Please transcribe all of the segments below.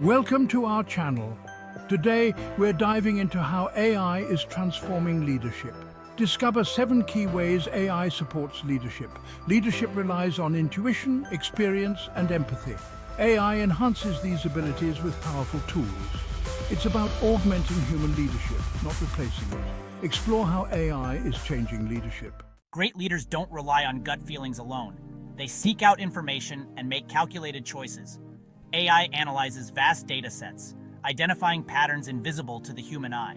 Welcome to our channel. Today, we're diving into how AI is transforming leadership. Discover 7 key ways AI supports leadership. Leadership relies on intuition, experience, and empathy. AI enhances these abilities with powerful tools. It's about augmenting human leadership, not replacing it. Explore how AI is changing leadership. Great leaders don't rely on gut feelings alone. They seek out information and make calculated choices. AI analyzes vast data sets, identifying patterns invisible to the human eye.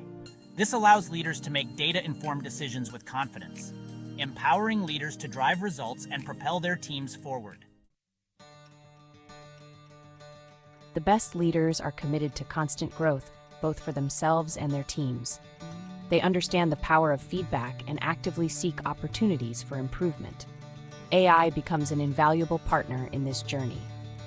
This allows leaders to make data-informed decisions with confidence, empowering leaders to drive results and propel their teams forward. The best leaders are committed to constant growth, both for themselves and their teams. They understand the power of feedback and actively seek opportunities for improvement. AI becomes an invaluable partner in this journey.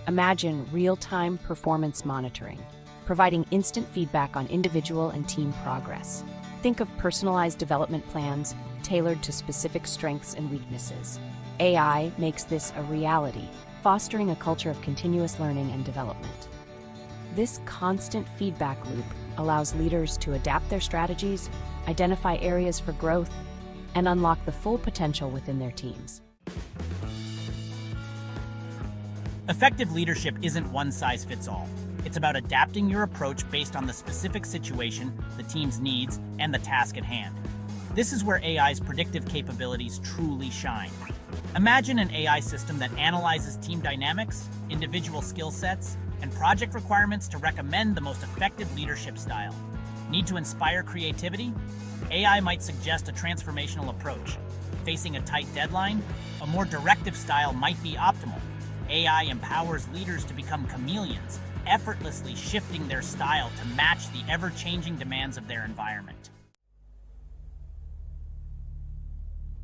Imagine real-time performance monitoring, providing instant feedback on individual and team progress. Think of personalized development plans tailored to specific strengths and weaknesses. AI makes this a reality, fostering a culture of continuous learning and development. This constant feedback loop allows leaders to adapt their strategies, identify areas for growth, and unlock the full potential within their teams. Effective leadership isn't one size fits all. It's about adapting your approach based on the specific situation, the team's needs, and the task at hand. This is where AI's predictive capabilities truly shine. Imagine an AI system that analyzes team dynamics, individual skill sets, and project requirements to recommend the most effective leadership style. Need to inspire creativity? AI might suggest a transformational approach. Facing a tight deadline? A more directive style might be optimal. AI empowers leaders to become chameleons, effortlessly shifting their style to match the ever-changing demands of their environment.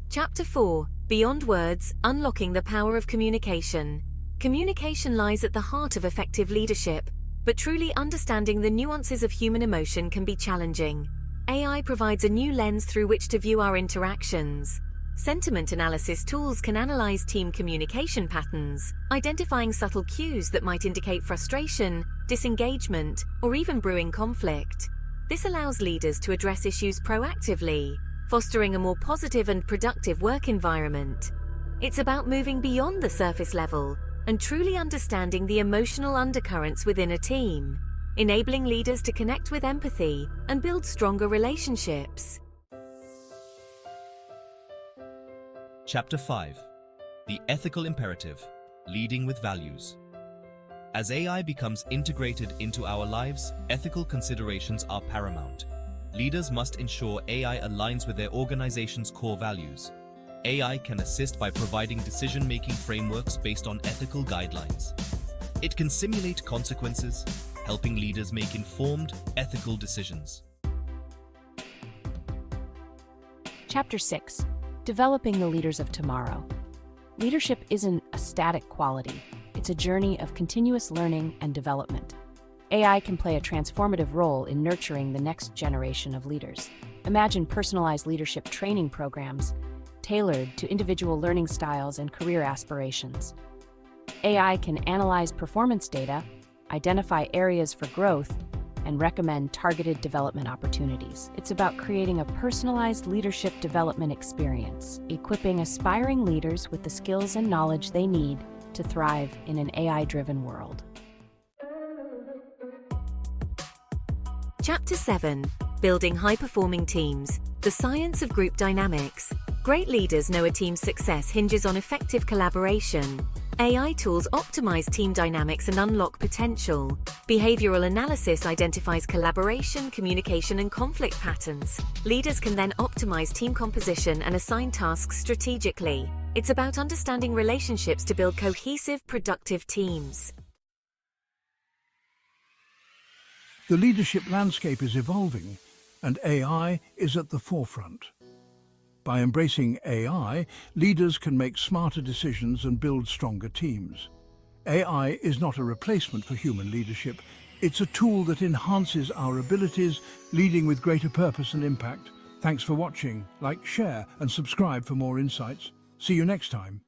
Chapter 4: Beyond Words, Unlocking the Power of Communication. Communication lies at the heart of effective leadership, but truly understanding the nuances of human emotion can be challenging. AI provides a new lens through which to view our interactions. Sentiment analysis tools can analyze team communication patterns, identifying subtle cues that might indicate frustration, disengagement, or even brewing conflict. This allows leaders to address issues proactively, fostering a more positive and productive work environment. It's about moving beyond the surface level and truly understanding the emotional undercurrents within a team, enabling leaders to connect with empathy and build stronger relationships. Chapter 5: The Ethical Imperative, Leading with Values. As AI becomes integrated into our lives, ethical considerations are paramount. Leaders must ensure AI aligns with their organization's core values. AI can assist by providing decision-making frameworks based on ethical guidelines. It can simulate consequences, helping leaders make informed, ethical decisions. Chapter 6: Developing the Leaders of Tomorrow. Leadership isn't a static quality. It's a journey of continuous learning and development. AI can play a transformative role in nurturing the next generation of leaders. Imagine personalized leadership training programs tailored to individual learning styles and career aspirations. AI can analyze performance data, identify areas for growth, and recommend targeted development opportunities. It's about creating a personalized leadership development experience, equipping aspiring leaders with the skills and knowledge they need to thrive in an AI-driven world. Chapter 7: Building High-Performing Teams, The Science of Group Dynamics. Great leaders know a team's success hinges on effective collaboration. AI tools optimize team dynamics and unlock potential. Behavioral analysis identifies collaboration, communication, and conflict patterns. Leaders can then optimize team composition and assign tasks strategically. It's about understanding relationships to build cohesive, productive teams. The leadership landscape is evolving, and AI is at the forefront. By embracing AI, leaders can make smarter decisions and build stronger teams. AI is not a replacement for human leadership. It's a tool that enhances our abilities, leading with greater purpose and impact. Thanks for watching. Like, share, and subscribe for more insights. See you next time.